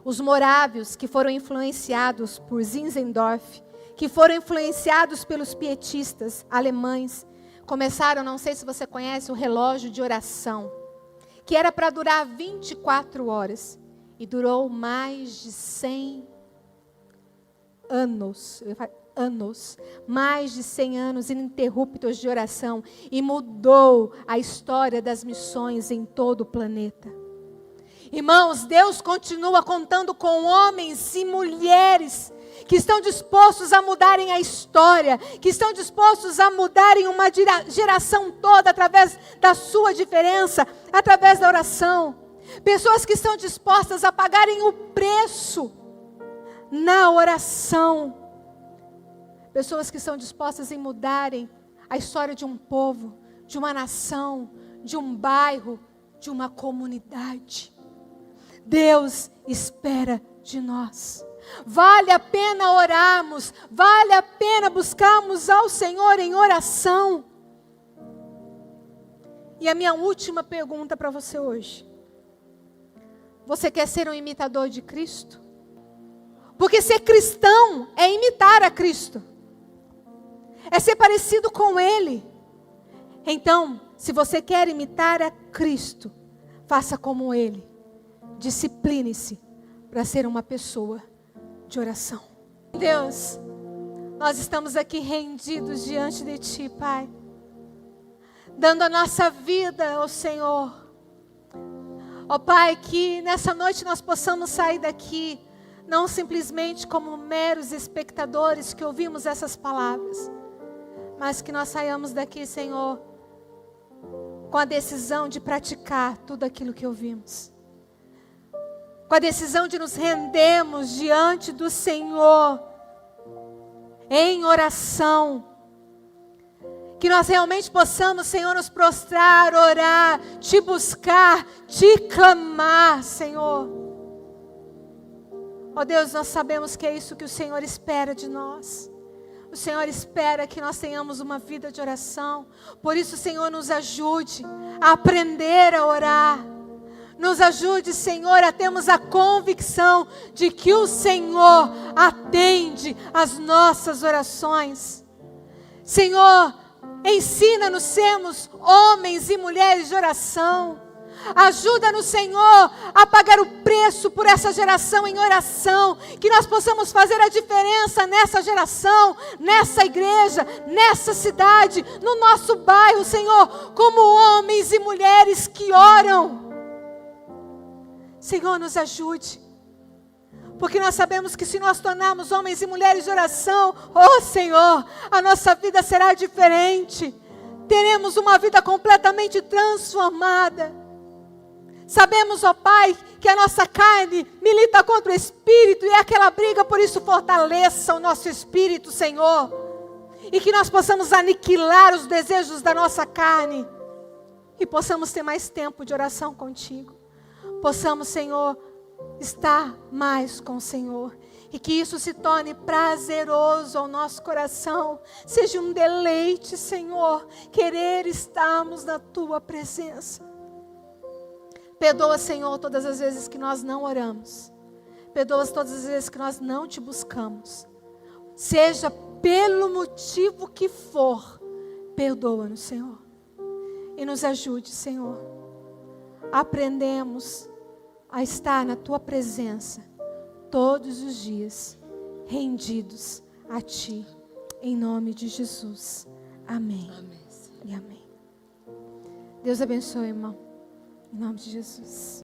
Os morávios, que foram influenciados por Zinzendorf, que foram influenciados pelos pietistas alemães, começaram, não sei se você conhece, o relógio de oração, que era para durar 24 horas, e durou mais de 100 anos. anos, mais de 100 anos ininterruptos de oração, e mudou a história das missões em todo o planeta. Irmãos, Deus continua contando com homens e mulheres que estão dispostos a mudarem a história, que estão dispostos a mudarem uma geração toda através da sua diferença, através da oração. Pessoas que estão dispostas a pagarem o preço na oração. Pessoas que estão dispostas em mudarem a história de um povo, de uma nação, de um bairro, de uma comunidade. Deus espera de nós. Vale a pena orarmos, vale a pena buscarmos ao Senhor em oração. E a minha última pergunta para você hoje: você quer ser um imitador de Cristo? Porque ser cristão é imitar a Cristo, é ser parecido com Ele. Então, se você quer imitar a Cristo, faça como Ele. Discipline-se para ser uma pessoa de oração. Deus, nós estamos aqui rendidos diante de Ti, Pai, dando a nossa vida ao Senhor. Ó Pai, que nessa noite nós possamos sair daqui, não simplesmente como meros espectadores que ouvimos essas palavras, mas que nós saiamos daqui, Senhor, com a decisão de praticar tudo aquilo que ouvimos. Com a decisão de nos rendermos diante do Senhor em oração. Que nós realmente possamos, Senhor, nos prostrar, orar, Te buscar, Te clamar, Senhor. Ó Deus, nós sabemos que é isso que o Senhor espera de nós. O Senhor espera que nós tenhamos uma vida de oração. Por isso, Senhor, nos ajude a aprender a orar. Nos ajude, Senhor, a termos a convicção de que o Senhor atende às nossas orações. Senhor, ensina-nos a sermos homens e mulheres de oração. Ajuda-nos, Senhor, a pagar o preço por essa geração em oração. Que nós possamos fazer a diferença nessa geração, nessa igreja, nessa cidade, no nosso bairro, Senhor, como homens e mulheres que oram. Senhor, nos ajude, porque nós sabemos que se nós tornarmos homens e mulheres de oração, oh Senhor, a nossa vida será diferente, teremos uma vida completamente transformada. Sabemos, ó Pai, que a nossa carne milita contra o Espírito e é aquela briga, por isso fortaleça o nosso Espírito, Senhor, e que nós possamos aniquilar os desejos da nossa carne e possamos ter mais tempo de oração contigo. Possamos, Senhor, estar mais com o Senhor. E que isso se torne prazeroso ao nosso coração. Seja um deleite, Senhor, querer estarmos na Tua presença. Perdoa, Senhor, todas as vezes que nós não oramos. Perdoa todas as vezes que nós não Te buscamos. Seja pelo motivo que for, perdoa-nos, Senhor. E nos ajude, Senhor. Aprendemos a estar na Tua presença todos os dias, rendidos a Ti, em nome de Jesus. Amém. Amém. E amém. Deus abençoe, irmão, em nome de Jesus.